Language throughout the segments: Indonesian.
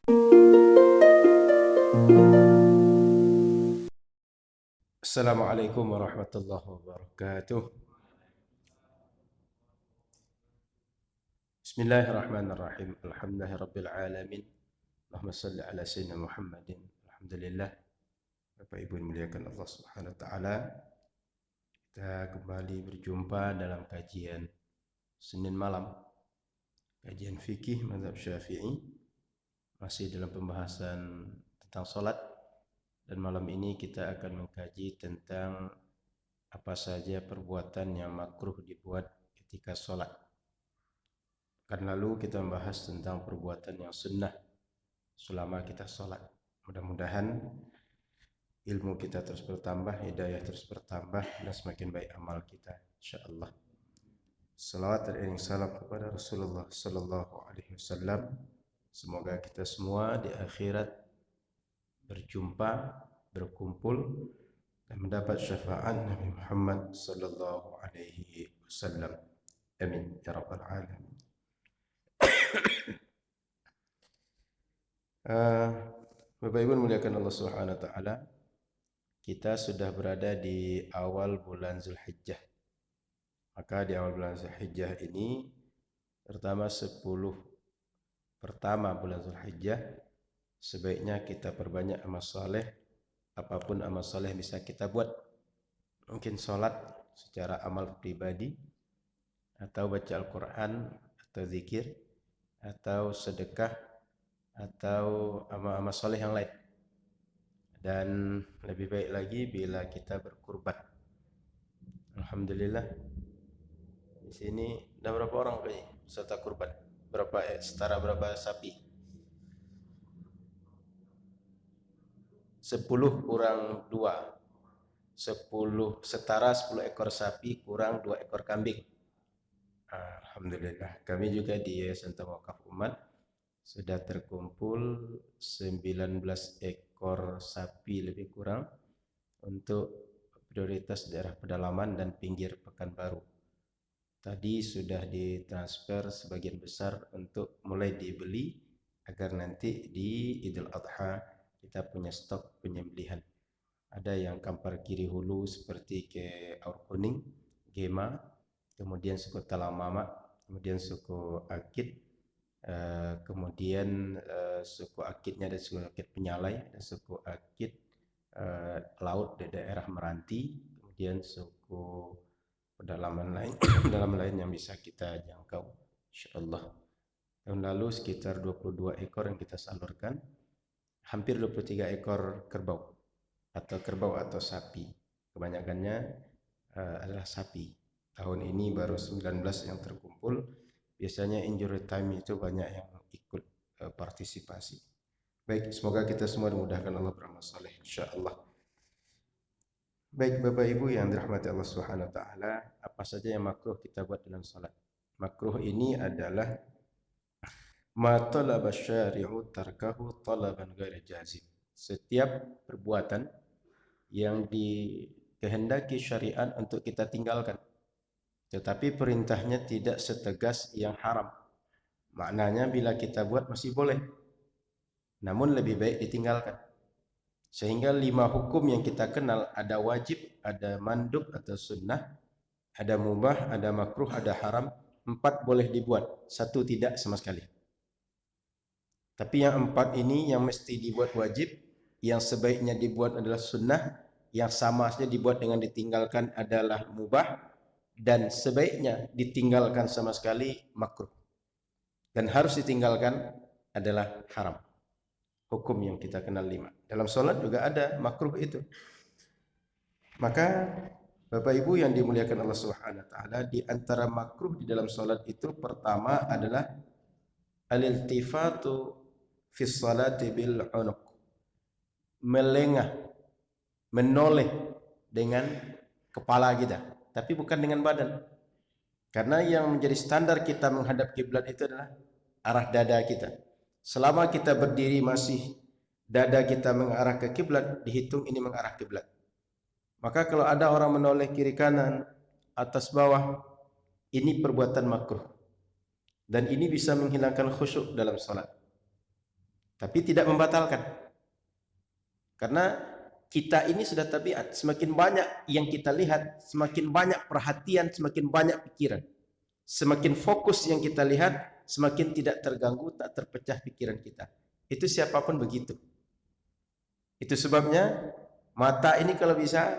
Assalamualaikum warahmatullahi wabarakatuh. Bismillahirrahmanirrahim. Alhamdulillahirabbil alamin. Allahumma shalli ala sayyidina Muhammadin. Alhamdulillah. Bapak Ibu yang dimuliakan Allah Subhanahu wa taala, kita kembali berjumpa dalam kajian Senin malam, kajian fikih mazhab Syafi'i, masih dalam pembahasan tentang salat, dan malam ini kita akan mengkaji tentang apa saja perbuatan yang makruh dibuat ketika salat. Kan lalu kita membahas tentang perbuatan yang sunnah selama kita sholat. Mudah-mudahan ilmu kita terus bertambah, hidayah terus bertambah, dan semakin baik amal kita, insyaallah. Salawat dan salam kepada Rasulullah Sallallahu Alaihi Wasallam. Semoga kita semua di akhirat berjumpa, berkumpul, dan mendapat syafaat Nabi Muhammad Sallallahu Alaihi Wasallam. Amin ya rabbal alamin. Bapak Ibu muliakan Allah Subhanahu wa taala, kita sudah berada di awal bulan Zulhijjah. Maka di awal bulan Zulhijjah ini, terutama 10 pertama bulan Zulhijjah, sebaiknya kita perbanyak amal saleh. Apapun amal saleh bisa kita buat. Mungkin sholat secara amal pribadi, atau baca Al-Quran, atau zikir, atau sedekah, atau amal-amal soleh yang lain. Dan lebih baik lagi bila kita berkurban. Alhamdulillah, di sini ada berapa orang peserta kurban? Setara berapa sapi? 10 kurang 2, 10 setara 10 ekor sapi kurang 2 ekor kambing. Alhamdulillah, kami juga di Yayasan Tawakaf Umat sudah terkumpul 19 ekor sapi lebih kurang untuk prioritas daerah pedalaman dan pinggir Pekanbaru. Tadi sudah ditransfer sebagian besar untuk mulai dibeli agar nanti di Idul Adha kita punya stok penyembelihan. Ada yang Kampar Kiri Hulu seperti ke Aur Kuning, Gema, kemudian suku Talamama, kemudian suku Akit, kemudian suku Akitnya ada suku Akit Penyalai, ada suku Akit Laut di daerah Meranti, kemudian suku pedalaman lain yang bisa kita jangkau, insyaallah. Tahun lalu sekitar 22 ekor yang kita salurkan, hampir 23 ekor kerbau atau sapi. Kebanyakannya adalah sapi. Tahun ini baru 19 yang terkumpul. Biasanya injury time itu banyak yang ikut partisipasi. Baik, semoga kita semua dimudahkan Allah beramal saleh, insyaallah. Baik Bapak Ibu yang dirahmati Allah Subhanahu wa taala, apa saja yang makruh kita buat dalam salat? Makruh ini adalah ma talaba syari'u tarkahu talaban ghairi jazim. Setiap perbuatan yang dikehendaki syariat untuk kita tinggalkan, tetapi perintahnya tidak setegas yang haram. Maknanya bila kita buat masih boleh, namun lebih baik ditinggalkan. Sehingga 5 hukum yang kita kenal, ada wajib, ada mandub atau sunnah, ada mubah, ada makruh, ada haram. 4 boleh dibuat, 1 tidak sama sekali. Tapi yang 4 ini yang mesti dibuat wajib, yang sebaiknya dibuat adalah sunnah, yang sama saja dibuat dengan ditinggalkan adalah mubah, dan sebaiknya ditinggalkan sama sekali makruh. Dan harus ditinggalkan adalah haram. Hukum yang kita kenal 5. Dalam sholat juga ada makruh itu. Maka Bapak Ibu yang dimuliakan Allah Subhanahu wa taala, di antara makruh di dalam sholat itu pertama adalah al-iltifatu fi sholati bil unuq. Melengah, menoleh dengan kepala kita, tapi bukan dengan badan. Karena yang menjadi standar kita menghadap kiblat itu adalah arah dada kita. Selama kita berdiri masih dada kita mengarah ke kiblat, dihitung ini mengarah kiblat. Maka kalau ada orang menoleh kiri kanan, atas bawah, ini perbuatan makruh. Dan ini bisa menghilangkan khusyuk dalam salat. tapi tidak membatalkan. Karena kita ini sudah tabiat, semakin banyak yang kita lihat, semakin banyak perhatian, semakin banyak pikiran. Semakin fokus yang kita lihat, semakin tidak terganggu, tak terpecah pikiran kita. Itu siapapun begitu. Itu sebabnya mata ini kalau bisa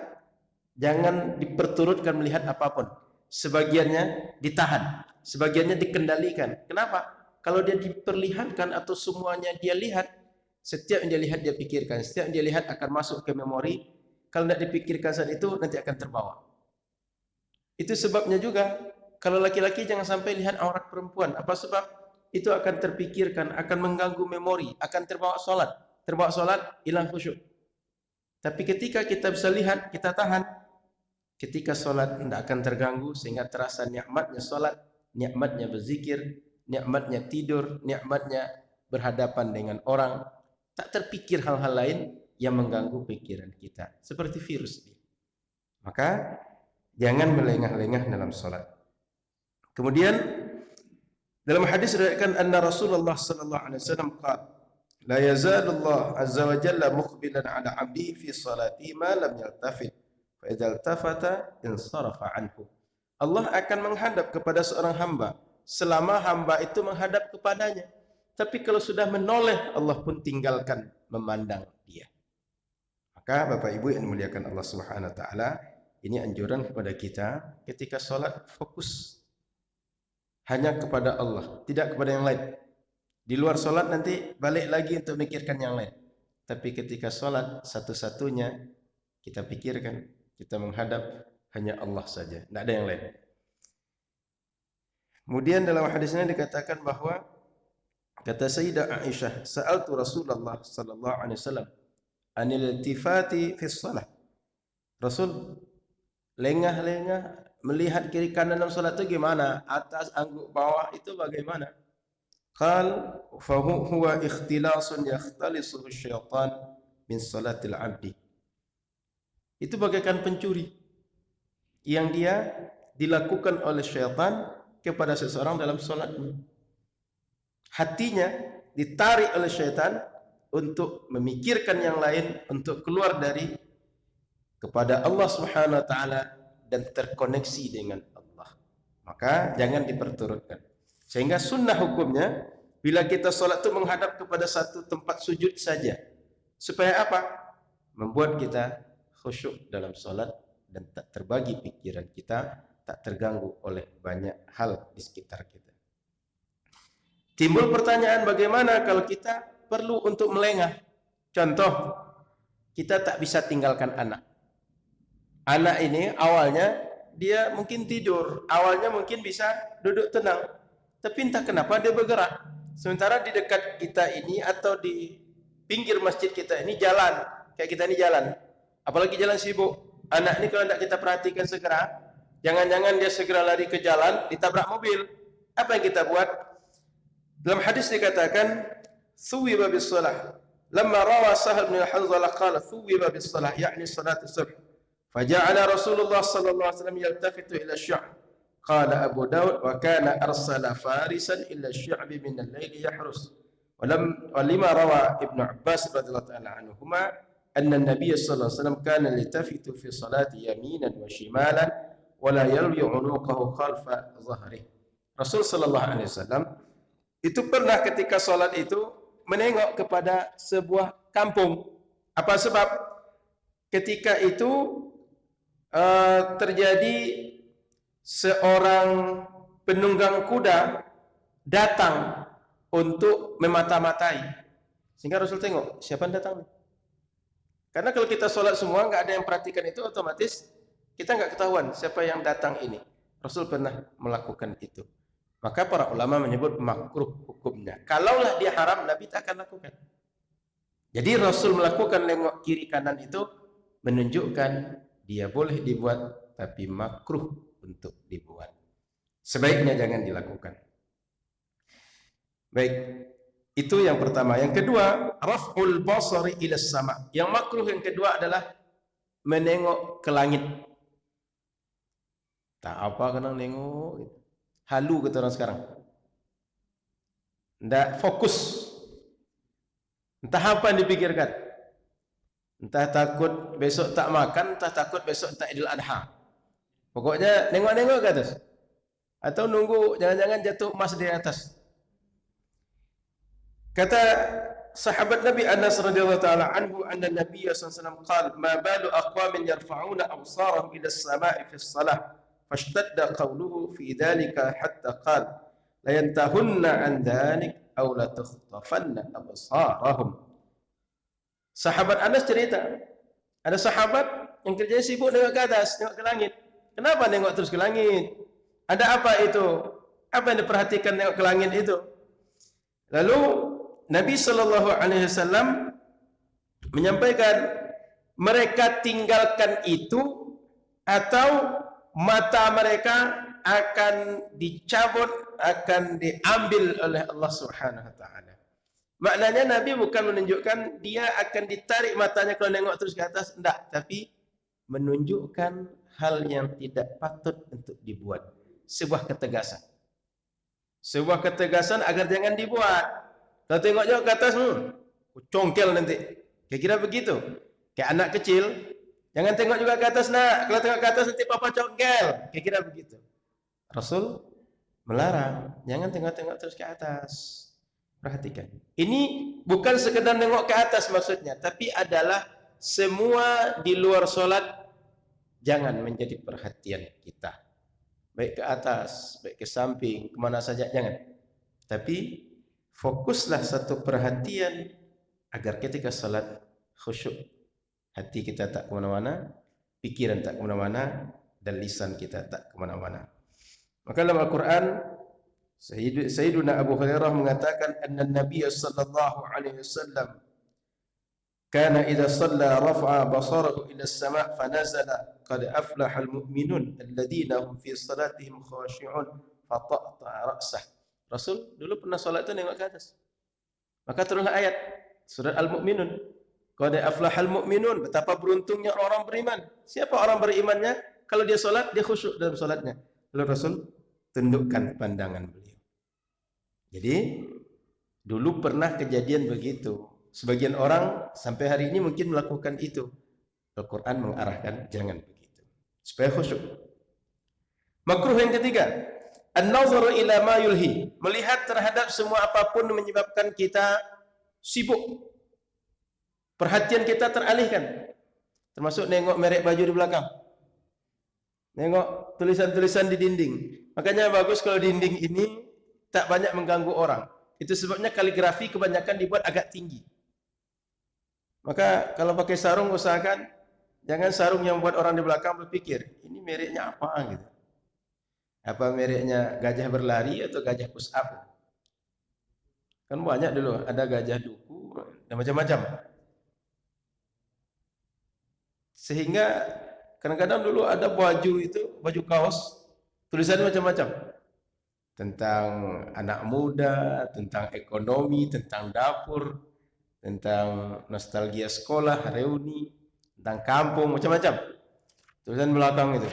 jangan diperturutkan melihat apapun. Sebagiannya ditahan, sebagiannya dikendalikan. Kenapa? Kalau dia diperlihatkan atau semuanya dia lihat, setiap yang dia lihat dia pikirkan, setiap yang dia lihat akan masuk ke memori. Kalau tidak dipikirkan saat itu nanti akan terbawa. Itu sebabnya juga kalau laki-laki jangan sampai lihat aurat perempuan. Apa sebab? Itu akan terpikirkan, akan mengganggu memori, akan terbawa sholat. Terbawa sholat, hilang khusyuk. Tapi ketika kita bisa lihat, kita tahan. Ketika sholat tidak akan terganggu sehingga terasa nikmatnya sholat, nikmatnya berzikir, nikmatnya tidur, nikmatnya berhadapan dengan orang. Tak terpikir hal-hal lain yang mengganggu pikiran kita. Seperti virus. Maka jangan melengah-lengah dalam sholat. Kemudian dalam hadis diriwayatkan anna Rasulullah sallallahu alaihi wasallam qala la yazalu Allah azza wa jalla muqbilan ala 'abdihi fi salati ma lam yaltafit fa idza iltafata insarafa anhu. Allah akan menghadap kepada seorang hamba selama hamba itu menghadap kepadanya. Tapi kalau sudah menoleh, Allah pun tinggalkan memandang dia. Maka Bapak Ibu yang dimuliakan Allah Subhanahu wa taala, ini anjuran kepada kita ketika sholat fokus hanya kepada Allah, tidak kepada yang lain. Di luar sholat nanti balik lagi untuk memikirkan yang lain. Tapi ketika sholat satu-satunya kita pikirkan, kita menghadap hanya Allah saja, tidak ada yang lain. Kemudian dalam hadisnya dikatakan bahwa kata Sayyidah Aisyah, sa'altu Rasulullah sallallahu alaihi wasallam anil iltifati fi shalah. Rasul lengah-lengah melihat kiri kanan dalam salat itu gimana? Atas, angguk, bawah itu bagaimana? Qal fa huwa ikhtilasun yakhtalisuhu syaitan min salatil abdi. Itu bagaikan pencuri yang dia dilakukan oleh syaitan kepada seseorang dalam salatnya. Hatinya ditarik oleh syaitan untuk memikirkan yang lain, untuk keluar dari kepada Allah Subhanahu wa taala dan terkoneksi dengan Allah. Maka jangan diperturutkan. Sehingga sunnah hukumnya bila kita sholat itu menghadap kepada satu tempat sujud saja. Supaya apa? Membuat kita khusyuk dalam sholat dan tak terbagi pikiran kita, tak terganggu oleh banyak hal di sekitar kita. Timbul pertanyaan bagaimana kalau kita perlu untuk melengah. Contoh, kita tak bisa tinggalkan anak. Anak ini awalnya dia mungkin tidur, awalnya mungkin bisa duduk tenang, tapi entah kenapa dia bergerak. Sementara di dekat kita ini atau di pinggir masjid kita ini jalan, kayak kita ini jalan, apalagi jalan sibuk. Anak ini kalau tidak kita perhatikan segera, jangan-jangan dia segera lari ke jalan, ditabrak mobil. Apa yang kita buat? Dalam hadis dikatakan, "Thuwiba bis-shalah." Lamma rawa Sahal bin Hanzalah qala thuwiba bis-shalah, yakni salat as-subh. Faja'ala Rasulullah sallallahu alaihi wasallam yaltafitu ila asy-syi'b. Qala Abu Daud wa kana arsala farisan ila asy-syi'bi min al-lail yahrus. Wa lima rawa Ibnu Abbas radhiyallahu ta'ala anhuma anna an-nabiy sallallahu alaihi wasallam kana yaltafitu fi salati yaminan wa shimalan wa la yalwi 'unuqahu khalfa dhahrihi. Rasul sallallahu alaihi wasallam itu pernah ketika salat itu menengok kepada sebuah kampung. Apa sebab? Ketika itu terjadi seorang penunggang kuda datang untuk memata-matai. Sehingga Rasul tengok, siapa yang datang? Karena kalau kita sholat semua, nggak ada yang perhatikan itu, otomatis kita nggak ketahuan siapa yang datang ini. Rasul pernah melakukan itu. Maka para ulama menyebut makruh hukumnya. Kalaulah dia haram, Nabi tak akan lakukan. Jadi Rasul melakukan lengok kiri kanan itu menunjukkan dia boleh dibuat, tapi makruh untuk dibuat. Sebaiknya jangan dilakukan. Baik, itu yang pertama. Yang kedua, raf'ul basari ila sama. Yang makruh yang kedua adalah menengok ke langit. Tak apa kena nengok. Halu kata orang sekarang. Tidak fokus. Entah apa yang dipikirkan. Entah takut besok tak makan, entah takut besok tak Idul Adha. Pokoknya nengok-nengok ke atas. Atau nunggu jangan-jangan jatuh emas di atas. Kata sahabat Nabi Anas radhiyallahu taala anhu anna Nabi sallallahu alaihi wasallam qala ma balu aqwamin yarfa'una absarahum ila as-sama'i fi as-salah fashtadda qawluhu fi dhalika hatta qala la yantahunna an dhalik aw la tukhtafanna absarahum. Sahabat Anas cerita, ada sahabat yang kerjanya sibuk nengok ke atas, nengok ke langit. Kenapa nengok terus ke langit? Ada apa itu? Apa yang diperhatikan nengok ke langit itu? Lalu Nabi sallallahu alaihi wasallam menyampaikan mereka tinggalkan itu atau mata mereka akan dicabut, akan diambil oleh Allah Subhanahu wa taala. Maknanya Nabi bukan menunjukkan dia akan ditarik matanya kalau nengok terus ke atas, enggak, tapi menunjukkan hal yang tidak patut untuk dibuat. Sebuah ketegasan. Sebuah ketegasan agar jangan dibuat. Kalau tengok jauh ke atas, congkel nanti. Kira-kira begitu. Kayak anak kecil, jangan tengok juga ke atas nak. Kalau tengok ke atas nanti papa congkel. Kira-kira begitu. Rasul melarang, jangan tengok-tengok terus ke atas. Perhatikan. Ini bukan sekedar nengok ke atas maksudnya, tapi adalah semua di luar solat jangan menjadi perhatian kita. Baik ke atas, baik ke samping, kemana saja jangan. Tapi fokuslah satu perhatian agar ketika salat khusyuk. Hati kita tak kemana-mana, pikiran tak kemana-mana, dan lisan kita tak kemana-mana. Maka dalam Al-Quran Sayyiduna Abu Hurairah mengatakan anna Nabi sallallahu alaihi wasallam kana idza shalla rafa'a basarahu ila as-sama' fanazala qad aflaha al-mu'minun alladhina hum fi salatihim khashi'un fata'ta ra'sah. Rasul dulu pernah salat itu nengok ke atas. Maka turunlah ayat surat Al-Mu'minun. Qad aflaha al-mu'minun, betapa beruntungnya orang beriman. Siapa orang berimannya? Kalau dia salat, dia khusyuk dalam salatnya. Lalu Rasul tundukkan pandangan beliau. Jadi dulu pernah kejadian begitu. Sebagian orang sampai hari ini mungkin melakukan itu. Al-Quran mengarahkan jangan begitu. Supaya khusyuk. Makruh yang ketiga, an-nazaru ila ma yulhi, melihat terhadap semua apapun menyebabkan kita sibuk. Perhatian kita teralihkan. Termasuk nengok merek baju di belakang. Nengok tulisan-tulisan di dinding. Makanya bagus kalau dinding ini tak banyak mengganggu orang. Itu sebabnya kaligrafi kebanyakan dibuat agak tinggi. Maka kalau pakai sarung usahakan jangan sarung yang buat orang di belakang berpikir, ini mereknya apa gitu. Apa mereknya gajah berlari atau gajah push up? Kan banyak dulu, ada gajah duku dan macam-macam. Sehingga kadang-kadang dulu ada baju itu, baju kaos, tulisannya macam-macam. Tentang anak muda, tentang ekonomi, tentang dapur, tentang nostalgia sekolah, reuni, tentang kampung, macam-macam. Tulisan belakang itu.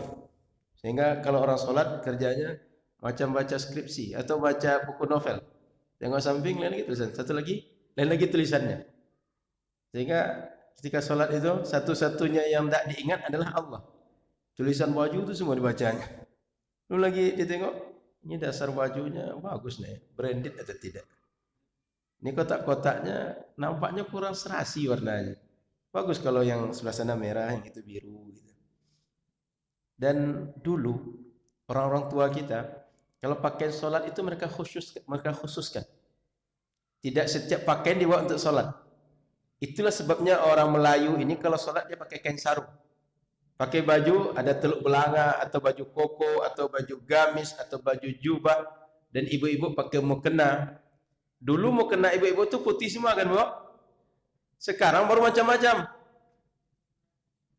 Sehingga kalau orang sholat kerjanya macam baca skripsi atau baca buku novel. Tengok samping, lain lagi tulisan. Satu lagi, lain lagi tulisannya. Sehingga ketika sholat itu, satu-satunya yang tak diingat adalah Allah. Tulisan baju itu semua dibacanya. Lalu lagi ditengok, ini dasar bajunya bagus nih, branded atau tidak. Ini kotak-kotaknya nampaknya kurang serasi warnanya. Bagus kalau yang sebelah sana merah, yang itu biru gitu. Dan dulu orang-orang tua kita kalau pakai sholat itu mereka khususkan. Tidak setiap pakaian dibawa untuk sholat. Itulah sebabnya orang Melayu ini kalau sholat dia pakai kain sarung. Pakai baju ada teluk belanga atau baju koko atau baju gamis atau baju jubah, dan ibu-ibu pakai mukena. Dulu mukena ibu-ibu itu putih semua kan, Bu? Sekarang baru macam-macam.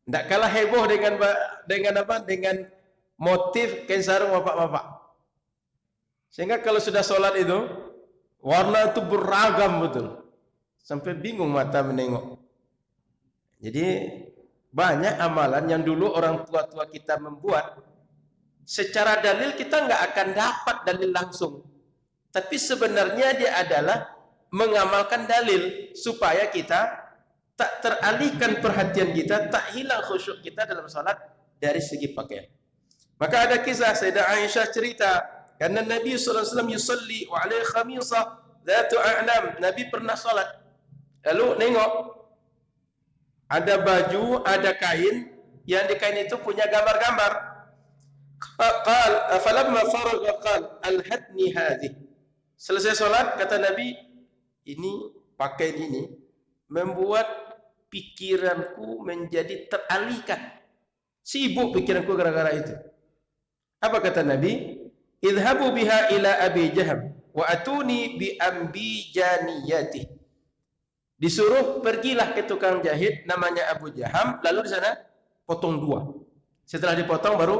Tidak kalah heboh dengan motif kain sarung bapak-bapak. Sehingga kalau sudah sholat itu warna itu beragam betul. Sampai bingung mata menengok. Jadi banyak amalan yang dulu orang tua-tua kita membuat, secara dalil kita nggak akan dapat dalil langsung. Tapi sebenarnya dia adalah mengamalkan dalil supaya kita tak teralihkan perhatian kita, tak hilang khusyuk kita dalam salat dari segi pakaian. Maka ada kisah Sayyidah Aisyah cerita, karena Nabi SAW yusalli wa alaihi khamisah dhatu a'lam. Nabi pernah salat, lalu nengok ada baju, ada kain, yang di kain itu punya gambar-gambar. Qal falamma faragha qal alhatni hadhihi. Selesai salat kata Nabi, ini pakaian ini membuat pikiranku menjadi teralihkan. Sibuk pikiranku gara-gara itu. Apa kata Nabi? Idhabu biha ila Abi Jaham wa atuni bi ambijaniyati. Disuruh pergilah ke tukang jahit namanya Abu Jaham, lalu di sana potong dua. Setelah dipotong baru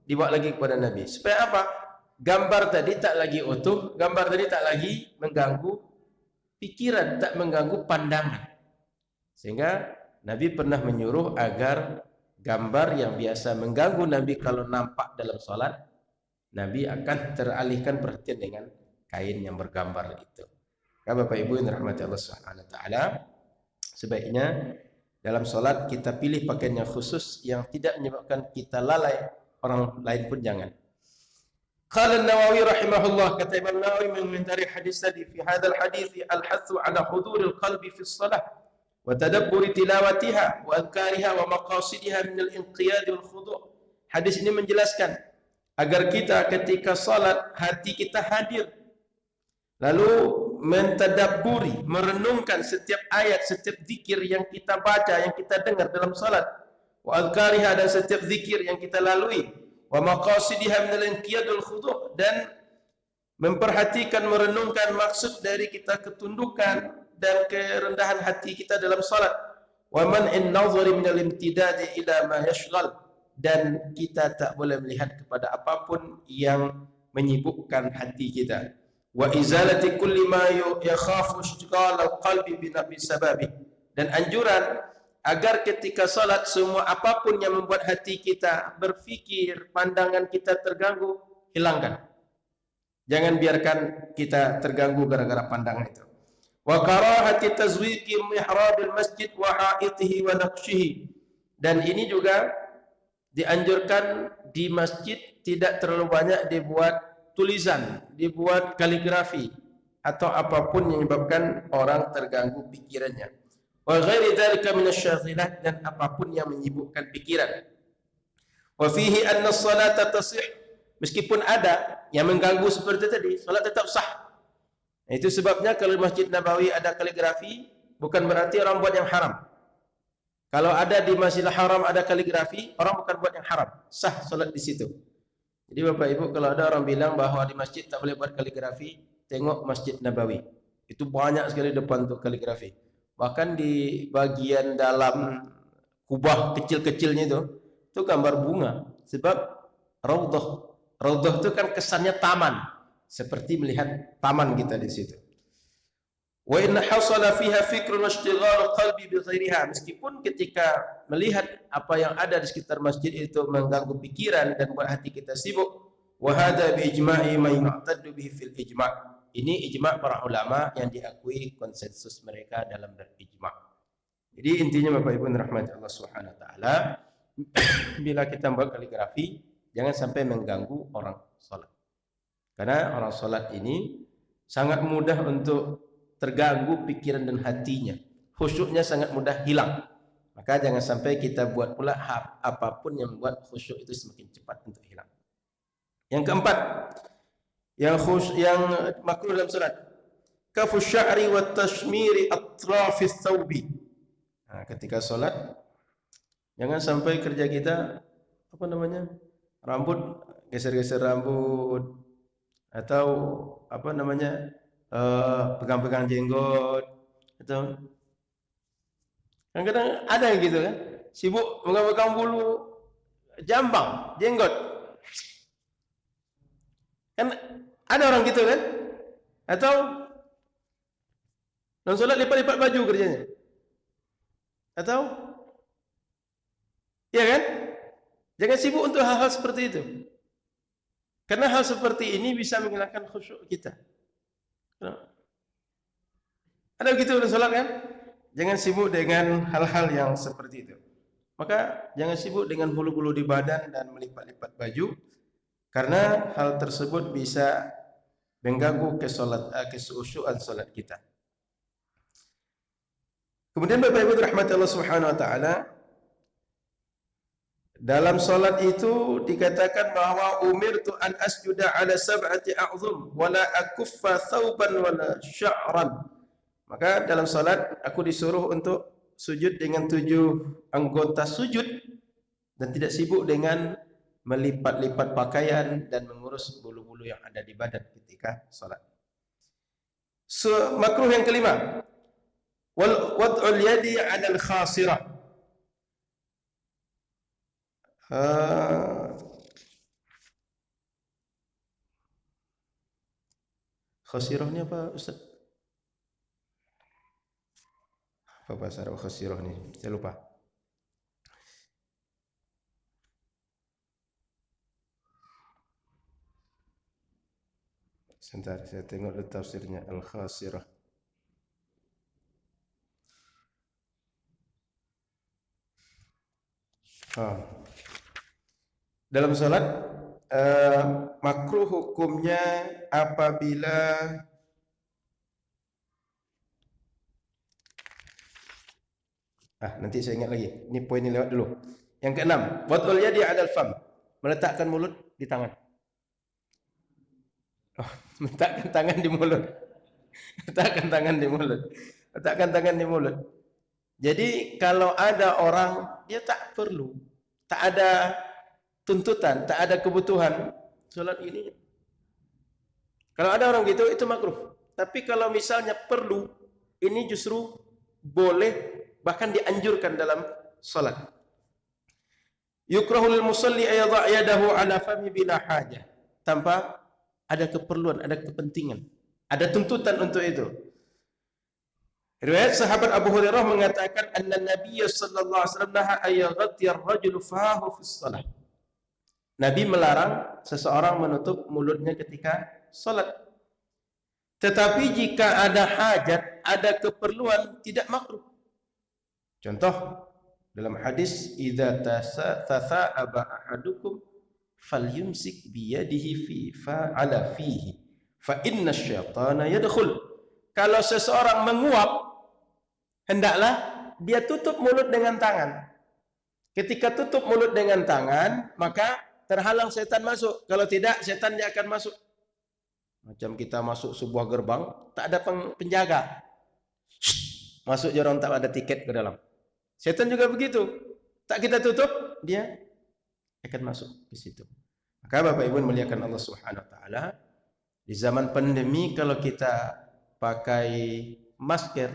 dibawa lagi kepada Nabi. Supaya apa? Gambar tadi tak lagi utuh, gambar tadi tak lagi mengganggu pikiran, tak mengganggu pandangan. Sehingga Nabi pernah menyuruh agar gambar yang biasa mengganggu Nabi kalau nampak dalam sholat, Nabi akan teralihkan perhatian dengan kain yang bergambar itu. Ya, Bapak Ibu yang dirahmati Allah Subhanahu wa taala, sebaiknya dalam sholat kita pilih pakaian yang khusus yang tidak menyebabkan kita lalai, orang lain pun jangan. Qala An-Nawawi rahimahullah, kata Imam Nawawi mengomentari hadis tadi, fi hadzal hadits al-hathu ala huduril qalbi fi shalah wa tadabburi tilawatiha wa adhkariha wa maqasidiha min al-inqiyad wal khudu'. Hadis ini menjelaskan agar kita ketika salat hati kita hadir, lalu mentadabburi, merenungkan setiap ayat, setiap zikir yang kita baca, yang kita dengar dalam salat, wa adhkariha, dan setiap zikir yang kita lalui, wa maqasidiha min al-inqiyad wal khudu', dan memperhatikan, merenungkan maksud dari kita ketundukan dan kerendahan hati kita dalam salat. Wa man'in nazari min al-imtidad ila ma yashghal, dan kita tak boleh melihat kepada apapun yang menyibukkan hati kita. Wa izalati kulli ma yakhafu ishtighal al-qalbi bi sababi, dan anjuran agar ketika salat semua apapun yang membuat hati kita berfikir, pandangan kita terganggu, hilangkan. Jangan biarkan kita terganggu gara-gara pandangan itu. Wa karahati tazwiqi mihrabil masjid wa ha'itihi wa naqshihi, dan ini juga dianjurkan di masjid tidak terlalu banyak dibuat tulisan, dibuat kaligrafi atau apapun yang menyebabkan orang terganggu pikirannya. Wa ghairi dzalika minasyaghilat, dan apapun yang menyibukkan pikiran. Wa fihi anna as-salata tasih, meskipun ada yang mengganggu seperti tadi, salat tetap sah. Itu sebabnya kalau di Masjid Nabawi ada kaligrafi, bukan berarti orang buat yang haram. Kalau ada di Masjidil Haram ada kaligrafi, orang bukan buat yang haram, sah salat di situ. Jadi Bapak Ibu, kalau ada orang bilang bahwa di masjid tak boleh buat kaligrafi, tengok Masjid Nabawi. Itu banyak sekali depan untuk kaligrafi. Bahkan di bagian dalam kubah kecil-kecilnya itu gambar bunga. Sebab raudhah, raudhah itu kan kesannya taman, seperti melihat taman kita di situ. Wa in hasala fiha fikrun wa ishtighal qalbi bi ghairiha, meskipun ketika melihat apa yang ada di sekitar masjid itu mengganggu pikiran dan buat hati kita sibuk. Wa hadza bi ijma'i ma yu'taddu bihi fil ijma'. Ini ijma' para ulama yang diakui konsensus mereka dalam berijma'. Jadi intinya Bapak Ibu rahmati Allah Subhanahu wa taala, bila kita membuat kaligrafi jangan sampai mengganggu orang salat. Karena orang salat ini sangat mudah untuk terganggu pikiran dan hatinya. Khusyuknya sangat mudah hilang. Maka jangan sampai kita buat pula apapun yang membuat khusyuk itu semakin cepat untuk hilang. Yang keempat, yang makruh dalam salat, kafu sya'ri wa tashmiri atrafis thawbi. Nah, ketika salat jangan sampai kerja kita rambut, geser-geser rambut, atau pegang-pegang jenggot, atau kadang-kadang ada yang gitu kan, sibuk megang-megang bulu jambang, jenggot. Kan ada orang gitu kan? Atau non salat lipat-lipat baju kerjanya. Atau ya kan? Jangan sibuk untuk hal-hal seperti itu. Karena hal seperti ini bisa menghilangkan khusyuk kita. Ada begitu dalam salat kan? Jangan sibuk dengan hal-hal yang seperti itu. Maka jangan sibuk dengan bulu-bulu di badan dan melipat-lipat baju, karena hal tersebut bisa mengganggu kesyu'uan salat kita. Kemudian Bapak Ibu rahmati Allah Subhanahu wa taala, dalam salat itu dikatakan bahwa umirtu an asjuda ala sab'ati a'zum wala akuffa thawban wala sya'ran. Maka dalam salat aku disuruh untuk sujud dengan 7 anggota sujud dan tidak sibuk dengan melipat-lipat pakaian dan mengurus bulu-bulu yang ada di badan ketika salat. Makruh yang kelima, wad'ul yadi 'ala al-khasirah. Khasirah ni apa Ustaz? Apa bahasa Arab khasirah ni? Saya lupa. Sebentar, saya tengok dulu tafsirnya al-khasirah. Dalam salat makruh hukumnya apabila nanti saya ingat lagi. Ini poin ini lewat dulu. Yang keenam, wad'ul yadi 'alal fam. Meletakkan mulut di tangan. Letakkan tangan di mulut. Letakkan tangan di mulut. Letakkan tangan di mulut. Jadi kalau ada orang dia tak perlu, tak ada tuntutan, tak ada kebutuhan salat ini. Kalau ada orang gitu itu makruh. Tapi kalau misalnya perlu, ini justru boleh, bahkan dianjurkan dalam salat. Yukrahul musalli ayadha' yadahu 'ala fami bila hajah. Tanpa ada keperluan, ada kepentingan, ada tuntutan untuk itu. Riwayat sahabat Abu Hurairah mengatakan anna Nabiy sallallahu alaihi wasallam naha ayyaghti ar-rajulu fahu fi shalah. Nabi melarang seseorang menutup mulutnya ketika salat. Tetapi jika ada hajat, ada keperluan, tidak makruh. Contoh dalam hadis idza tasa'aba ahadukum falyumsik biyadihi fi fa'ala fihi fa inna syaitana yadkhul. Kalau seseorang menguap, hendaklah dia tutup mulut dengan tangan. Ketika tutup mulut dengan tangan, maka terhalang setan masuk. Kalau tidak, setan dia akan masuk. Macam kita masuk sebuah gerbang, tak ada penjaga. Masuk je orang tak ada tiket ke dalam. Setan juga begitu. Tak kita tutup, dia akan masuk ke situ. Maka Bapak Ibu muliakan Allah Subhanahu wa taala, di zaman pandemi kalau kita pakai masker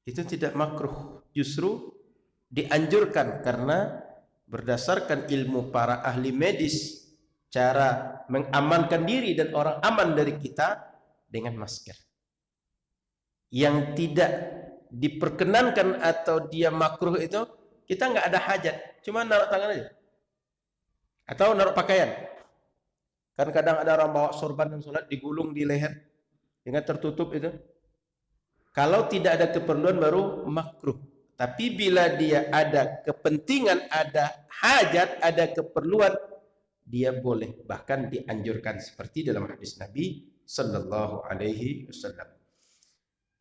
itu tidak makruh, justru dianjurkan karena berdasarkan ilmu para ahli medis cara mengamankan diri dan orang aman dari kita dengan masker. Yang tidak diperkenankan atau dia makruh itu kita nggak ada hajat, cuma naruh tangan aja atau naruh pakaian. Kan kadang ada orang bawa sorban dan sholat digulung di leher dengan tertutup itu. Kalau tidak ada keperluan baru makruh. Tapi bila dia ada kepentingan, ada hajat, ada keperluan, dia boleh, bahkan dianjurkan seperti dalam hadis Nabi sallallahu alaihi wasallam.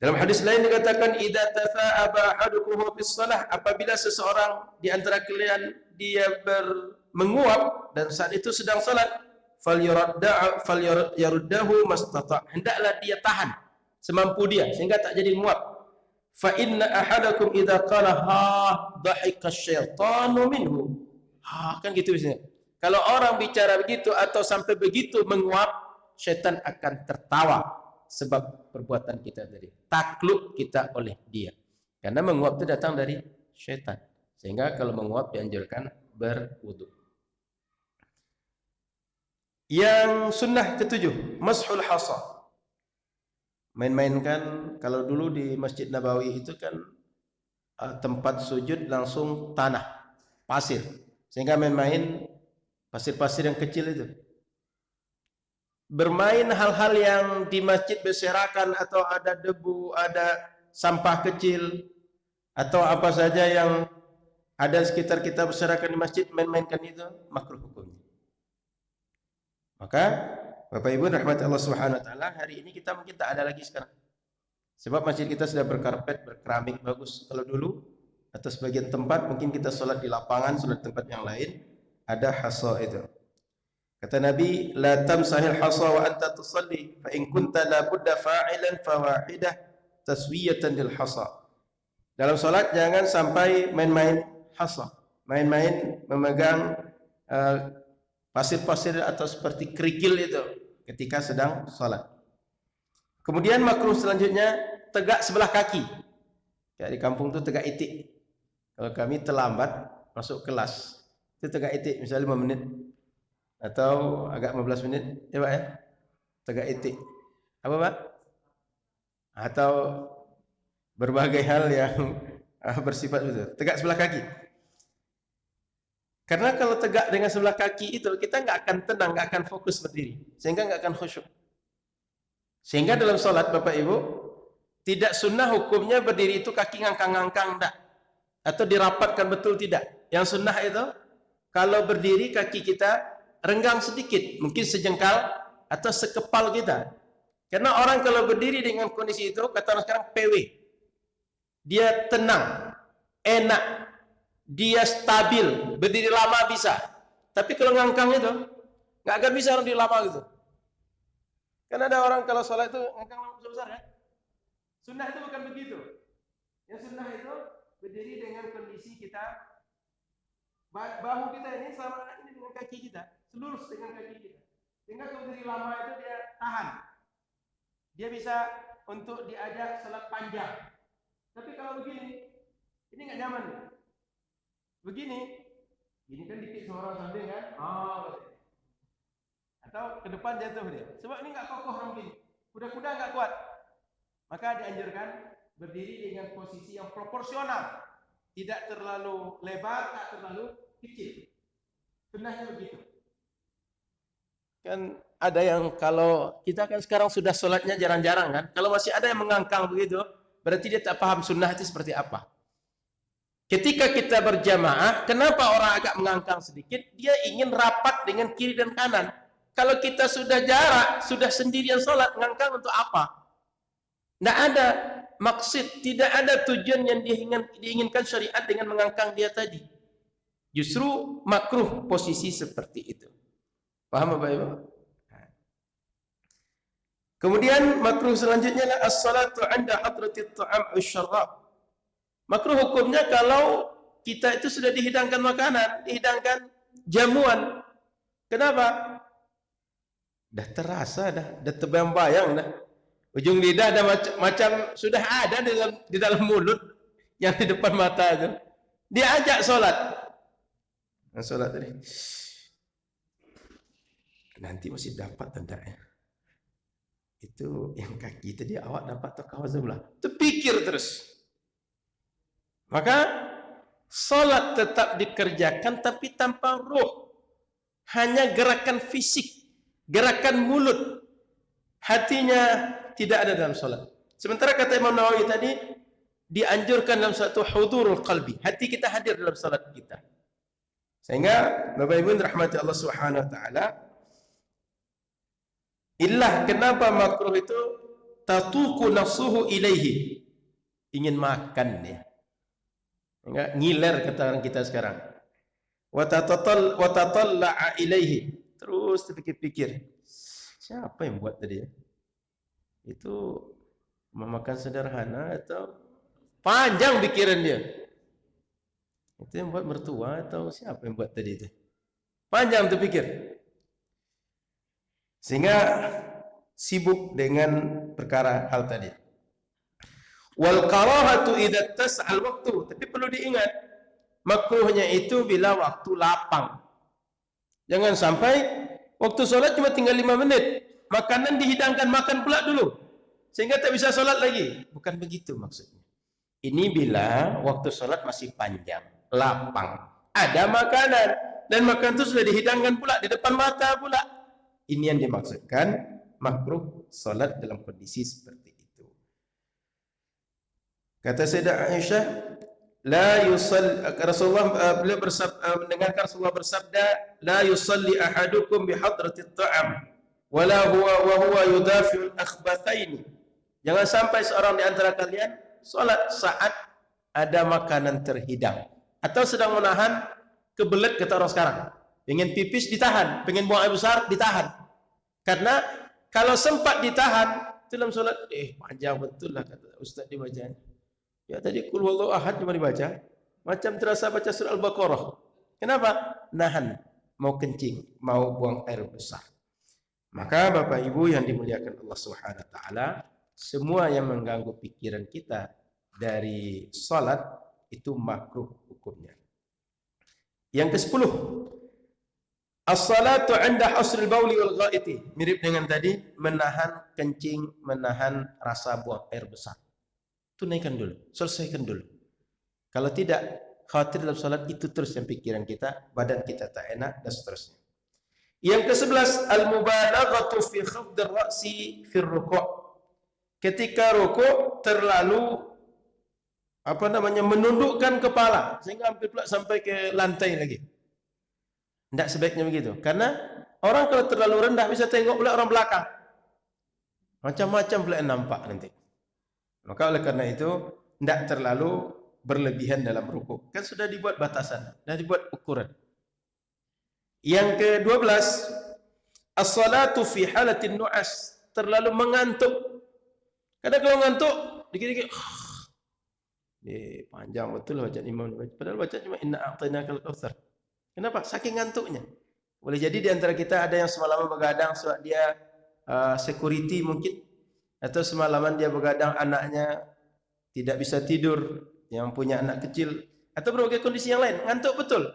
Dalam hadis lain dikatakan idza tafa'aba ahadukum bis shalah, apabila seseorang di antara kalian dia menguap dan saat itu sedang salat, falyaruddahu mastata', hendaklah dia tahan semampu dia sehingga tak jadi menguap. Fa inna ahadakum idza qala ha dhahika syaitanu minhu. Kan gitu biasanya. Kalau orang bicara begitu atau sampai begitu menguap, syaitan akan tertawa sebab perbuatan kita tadi. Takluk kita oleh dia. Karena menguap itu datang dari syaitan. Sehingga kalau menguap dianjurkan berwudu. Yang sunnah ketujuh, mashul hasa. Main-mainkan, kalau dulu di Masjid Nabawi itu kan tempat sujud langsung tanah, pasir. Sehingga main-main pasir-pasir yang kecil itu. bermain hal-hal yang di masjid berserakan atau ada debu, ada sampah kecil atau apa saja yang ada sekitar kita berserakan di masjid, main-mainkan itu makruh hukumnya. Maka Bapak Ibu rahmat Allah Subhanahu wa taala, hari ini kita mungkin tak ada lagi sekarang. Sebab masjid kita sudah berkarpet, berkeramik bagus. Kalau dulu atau sebagian tempat mungkin kita sholat di lapangan, sholat di tempat yang lain ada hasa itu. Kata Nabi, la tamsahil hasa wa anta tusalli, fa in kunta la budda fa'ilan fa wahidah taswiyatan lil hasa. Dalam salat jangan sampai main-main hasa, main-main memegang pasir-pasir atau seperti kerikil itu ketika sedang salat. Kemudian makruh selanjutnya tegak sebelah kaki. Kayak di kampung itu tegak itik. Kalau kami terlambat masuk kelas, itu tegak itik misalnya 5 menit atau agak 15 menit, ya Pak ya. Tegak itik. Apa Pak? Atau berbagai hal yang bersifat itu. Tegak sebelah kaki. Karena kalau tegak dengan sebelah kaki itu kita nggak akan tenang, nggak akan fokus berdiri, sehingga nggak akan khusyuk. Sehingga dalam sholat Bapak Ibu tidak sunnah hukumnya berdiri itu kaki ngangkang-ngangkang enggak, atau dirapatkan betul tidak. Yang sunnah itu kalau berdiri kaki kita renggang sedikit, mungkin sejengkal atau sekepal kita. Karena orang kalau berdiri dengan kondisi itu, kata orang sekarang PW, dia tenang, enak, dia stabil, berdiri lama bisa. Tapi kalau ngangkang itu nggak akan bisa orang berdiri lama gitu. Karena ada orang kalau sholat itu ngangkang lama besar kan? Sunnah itu bukan begitu. Yang sunnah itu berdiri dengan kondisi kita, bahu kita ini sama ini dengan kaki kita, selurus dengan kaki kita. Sehingga kalau berdiri lama itu dia tahan. Dia bisa untuk diajak sholat panjang. Tapi kalau begini, ini nggak nyaman. Begini, ini kan dikit seorang sambil kan? Atau ke depan jatuh dia. Sebab ini nggak kokoh orang begini. Kuda-kuda nggak kuat. Maka dianjurkan berdiri dengan posisi yang proporsional, tidak terlalu lebar, tak terlalu kecil. Sunnahnya begitu. Kan ada yang kalau kita kan sekarang sudah sholatnya jarang-jarang kan. Kalau masih ada yang mengangkang begitu, berarti dia tak paham sunnah itu seperti apa. Ketika kita berjamaah, kenapa orang agak mengangkang sedikit? Dia ingin rapat dengan kiri dan kanan. Kalau kita sudah jarak, sudah sendirian sholat, mengangkang untuk apa? Tidak ada maksud, tidak ada tujuan yang diinginkan syariat dengan mengangkang dia tadi. Justru makruh posisi seperti itu. Paham Bapak Ibu? Kemudian makruh selanjutnya adalah as-salatu 'inda hadratit ta'am wasyarab. Makruh hukumnya kalau kita itu sudah dihidangkan makanan, dihidangkan jamuan. Kenapa? Dah terasa dah terbayang-bayang dah. Ujung lidah dah macam sudah ada di dalam mulut yang di depan mata itu. Dia ajak sholat. Sholat tadi. Nanti masih dapat tidak ya? Itu yang kaki tadi awak dapat atau kawan sebelah. Terpikir terus. Maka sholat tetap dikerjakan tapi tanpa ruh. Hanya gerakan fisik, gerakan mulut. Hatinya tidak ada dalam sholat. Sementara kata Imam Nawawi tadi, dianjurkan dalam satu hudurul qalbi. Hati kita hadir dalam sholat kita. Sehingga Bapak Ibu rahmati Allah Subhanahu wa taala, illah kenapa makruh itu tatuku nafsuhu ilaihi. Ingin makan dia. Enggak ngiler kata orang kita sekarang. Wa tatalla'a ilaihi. Terus terpikir-pikir. Siapa yang buat tadi ya? Itu memakan sederhana atau panjang pikiran dia? Itu yang buat mertua atau siapa yang buat tadi itu? Panjang terpikir. Sehingga sibuk dengan perkara hal tadi. Wal karahatu idza tas'al waktu. Tapi perlu diingat, makruhnya itu bila waktu lapang. Jangan sampai waktu sholat cuma tinggal 5 menit. Makanan dihidangkan, makan pula dulu. Sehingga tak bisa sholat lagi. Bukan begitu maksudnya. Ini bila waktu sholat masih panjang, lapang. Ada makanan. Dan makanan itu sudah dihidangkan pula, di depan mata pula. Ini yang dimaksudkan makruh salat dalam kondisi seperti itu. Kata Sayyidah Aisyah, la yusalli, Rasulullah beliau mendengarkan Rasulullah bersabda, la yusalli ahadukum bi hadratit ta'am wala huwa yudafi'ul akhbathaini. Jangan sampai seorang di antara kalian salat saat ada makanan terhidang atau sedang menahan kebelet, kata orang sekarang. Pengen pipis ditahan, pengen buang air besar ditahan. Karena kalau sempat ditahan dalam solat, panjang betul lah kata Ustaz dibacanya. Ya tadi qul huwallahu ahad cuma dibaca, macam terasa baca surah Al-Baqarah. Kenapa? Nahan, mau kencing, mau buang air besar. Maka Bapak Ibu yang dimuliakan Allah Subhanahu wa taala, semua yang mengganggu pikiran kita dari salat itu makruh hukumnya. Yang ke-10, as-salatu 'inda hasril bauli wal ghaiti. Mirip dengan tadi, menahan kencing, menahan rasa buang air besar. Tunaikan dulu, selesaikan dulu. Kalau tidak, khawatir dalam salat itu terus yang pikiran kita, badan kita tak enak dan seterusnya. Yang ke-11, al-mubalaghatu fi khafdir ra'si fi ruku'. Ketika rukuk terlalu menundukkan kepala sehingga hampir pula sampai ke lantai lagi. Tidak sebaiknya begitu. Karena orang kalau terlalu rendah bisa tengok pula orang belakang. Macam-macam pula yang nampak nanti. Maka oleh karena itu tidak terlalu berlebihan dalam rukuk. Kan sudah dibuat batasan, sudah dibuat ukuran. Yang ke-12, as-salatu fi halatin nu'as. Terlalu mengantuk. Kadang kalau ngantuk, dikit-dikit panjang betul baca imam. Padahal baca cuma inna a'tainakal kautsar. Kenapa? Saking ngantuknya. Boleh jadi di antara kita ada yang semalaman begadang sebab dia security mungkin, atau semalaman dia begadang anaknya tidak bisa tidur, yang punya anak kecil, atau berbagai kondisi yang lain, ngantuk betul.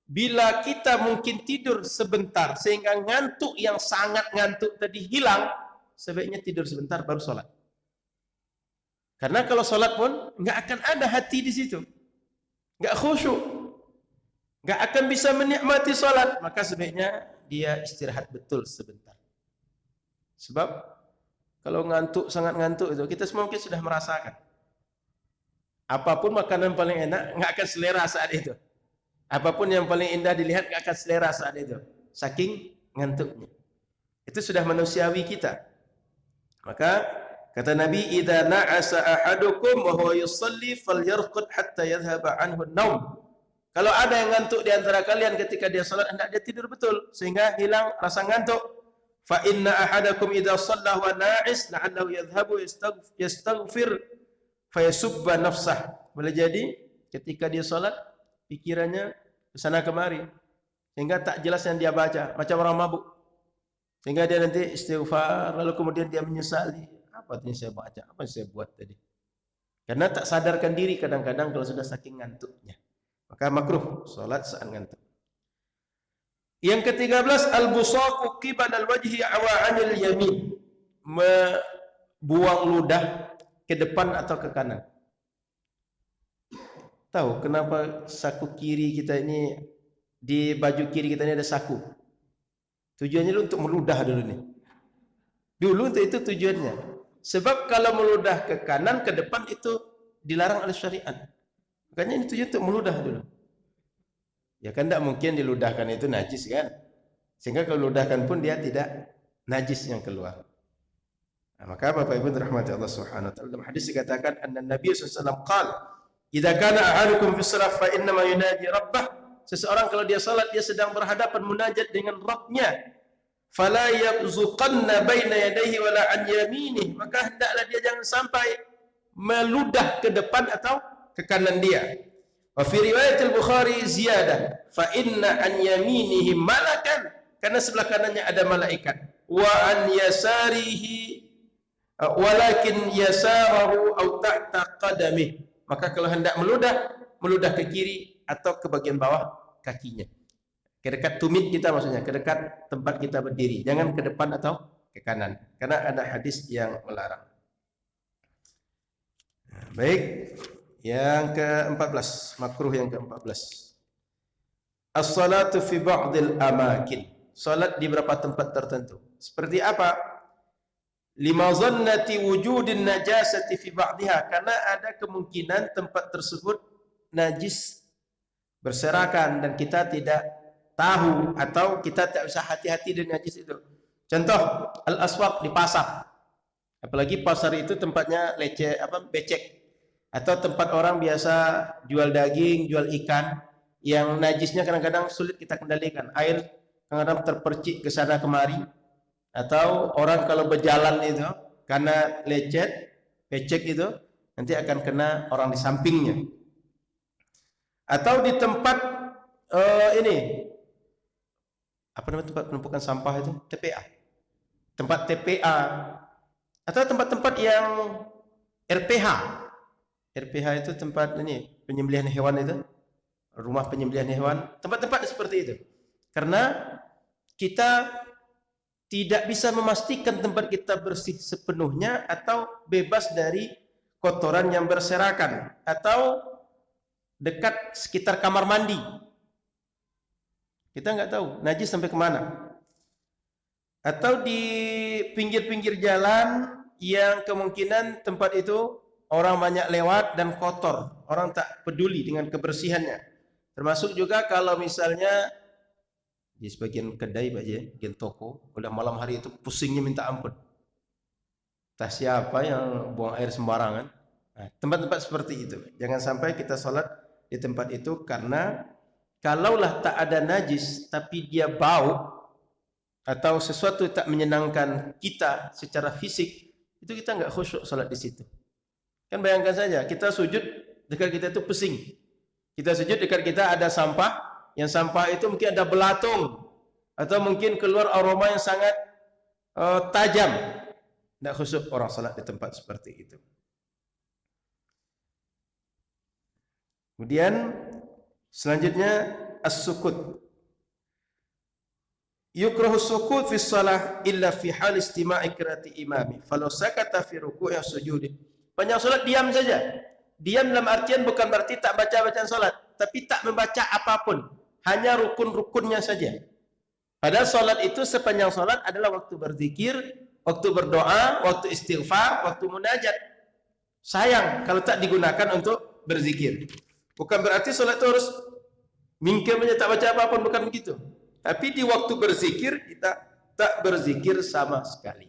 Bila kita mungkin tidur sebentar sehingga ngantuk yang sangat ngantuk tadi hilang, sebaiknya tidur sebentar baru sholat. Karena kalau sholat pun nggak akan ada hati di situ, nggak khusyuk, nggak akan bisa menikmati sholat. Maka sebaiknya dia istirahat betul sebentar. Sebab kalau ngantuk, sangat ngantuk itu, kita semua mungkin sudah merasakan. Apapun makanan paling enak nggak akan selera saat itu. Apapun yang paling indah dilihat nggak akan selera saat itu. Saking ngantuknya. Itu sudah manusiawi kita. Maka kata Nabi, "Idza na'asa ahadukum wa huwa yusalli falyarqud hatta yadhhaba anhu an-naum." Kalau ada yang ngantuk di antara kalian ketika dia salat, hendak dia tidur betul sehingga hilang rasa ngantuk. Fa inna ahadakum idza shalla wa na'is la'allahu yadhhabu yastaghfir fayasubba nafsah. Boleh jadi ketika dia salat pikirannya ke sana kemari sehingga tak jelas yang dia baca, macam orang mabuk. Sehingga dia nanti istighfar lalu kemudian dia menyesali. Apa yang saya baca? Apa yang saya buat tadi? Karena tak sadarkan diri kadang-kadang kalau sudah saking ngantuknya. Maka makruh salat saat ngantuk. Yang ke-13, al-busaqu qibala al-wajhi wa 'anil yamin. Buang ludah ke depan atau ke kanan. Tahu kenapa saku kiri kita ini, di baju kiri kita ini ada saku? Tujuannya untuk meludah dulu nih. Dulu untuk itu tujuannya. Sebab kalau meludah ke kanan, ke depan itu dilarang oleh syariat. Makanya ini tujuan untuk meludah dulu. Ya kan tidak mungkin diludahkan itu najis kan? Sehingga kalau diludahkan pun dia tidak najis yang keluar. Nah, maka Bapak Ibu dirahmati Allah Subhanahu wa taala, dalam hadis dikatakan anna Nabi sallallahu alaihi wasallam qala, "Idza kana ahadukum fi shalah fa inna ma yunaji rabbah." Seseorang kalau dia salat dia sedang berhadapan munajat dengan Rabb-nya. Fala yabzuqanna baina yadayhi wala an yaminih. Maka hendaklah dia jangan sampai meludah ke depan atau ke kanan dia. Wa fi riwayat al-Bukhari ziyadah, fa inna an yaminihi malakan, karena sebelah kanannya ada malaikat. Wa an yasarihi walakin yasarahu aw tahta qadamih. Maka kalau hendak meludah ke kiri atau ke bagian bawah kakinya. Ke dekat tumit kita, maksudnya ke dekat tempat kita berdiri, jangan ke depan atau ke kanan, karena ada hadis yang melarang. Nah, baik, yang ke-14, makruh yang ke-14. As-salatu fi ba'dil amakin. salat di beberapa tempat tertentu. Seperti apa? Lima zannati wujudin najasati fi ba'dihha, karena ada kemungkinan tempat tersebut najis berserakan dan kita tidak tahu atau kita tak usah hati-hati dengan najis itu. Contoh, al-aswaq di pasar. Apalagi pasar itu tempatnya becek. Atau tempat orang biasa jual daging, jual ikan yang najisnya kadang-kadang sulit kita kendalikan. Air kadang-kadang terpercik ke sana kemari. Atau orang kalau berjalan itu karena becek itu nanti akan kena orang di sampingnya. Atau di tempat apa namanya tempat penumpukan sampah itu? TPA. Tempat TPA atau tempat-tempat yang RPH. RPH itu tempat penyembelihan hewan itu, rumah penyembelihan hewan, tempat-tempat seperti itu. Karena kita tidak bisa memastikan tempat kita bersih sepenuhnya atau bebas dari kotoran yang berserakan atau dekat sekitar kamar mandi. Kita nggak tahu najis sampai kemana. Atau di pinggir-pinggir jalan yang kemungkinan tempat itu orang banyak lewat dan kotor, orang tak peduli dengan kebersihannya. Termasuk juga kalau misalnya di sebagian kedai bagian toko, udah malam hari itu pusingnya minta ampun. Entah siapa yang buang air sembarangan. Nah, tempat-tempat seperti itu. Jangan sampai kita sholat di tempat itu, karena kalaulah tak ada najis tapi dia bau atau sesuatu tak menyenangkan kita secara fisik, itu kita nggak khusyuk sholat di situ. Kan bayangkan saja, kita sujud dekat kita itu pusing. Kita sujud dekat kita ada sampah, yang sampah itu mungkin ada belatung atau mungkin keluar aroma yang sangat tajam. Tidak khusyuk orang salat di tempat seperti itu. Kemudian selanjutnya as-sukut. Yukrahu sukut fi shalah illa fi hal istima'i qiraati imami. Falau sakata fi ruku'i wa sujudi. Panjang salat diam saja. Diam dalam artian bukan berarti tak baca bacaan salat, tapi tak membaca apapun, hanya rukun-rukunnya saja. Padahal salat itu sepanjang salat adalah waktu berzikir, waktu berdoa, waktu istighfar, waktu munajat. Sayang kalau tak digunakan untuk berzikir. Bukan berarti salat itu harus mingkem saja, tak baca apapun, bukan begitu. Tapi di waktu berzikir kita tak berzikir sama sekali.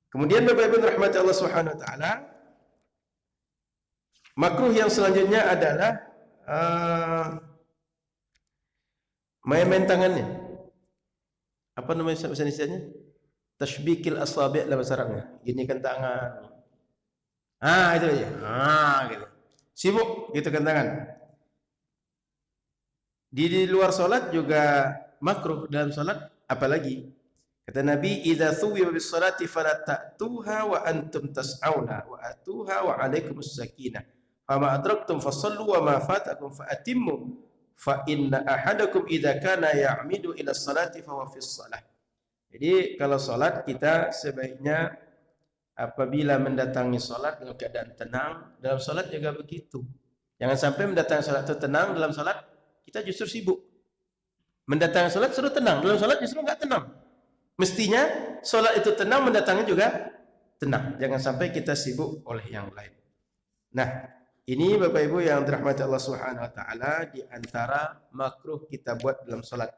Kemudian Bapak Ibu rahmati Allah Subhanahu wa taala, makruh yang selanjutnya adalah main-main tangannya. Apa namanya bahasa Indonesianya? Tashbikil asabi' dalam bahasa Arabnya. Ginikan tangan. Itu aja. Gitu. Sibuk gitukan tangan. Di luar salat juga makruh, dalam salat apalagi. Kata Nabi, "Idza thuwiba bis salati fala ta'tuha wa antum tas'auna wa atuha wa 'alaikumus sakinah. Fama adraktum fasallu wa ma fatakum fa atimmu. Fa inna ahadakum idza kana ya'midu ila salati fa huwa fis shalah." Jadi kalau salat kita sebaiknya apabila mendatangi salat dalam keadaan tenang, dalam salat juga begitu. Jangan sampai mendatangi salat itu tenang, dalam salat kita justru sibuk. Mendatangi salat suruh tenang, dalam salat justru enggak tenang. Mestinya salat itu tenang, mendatangi juga tenang. Jangan sampai kita sibuk oleh yang lain. Nah, ini Bapak Ibu yang dirahmati Allah Subhanahu wa taala, di antara makruh kita buat dalam salat.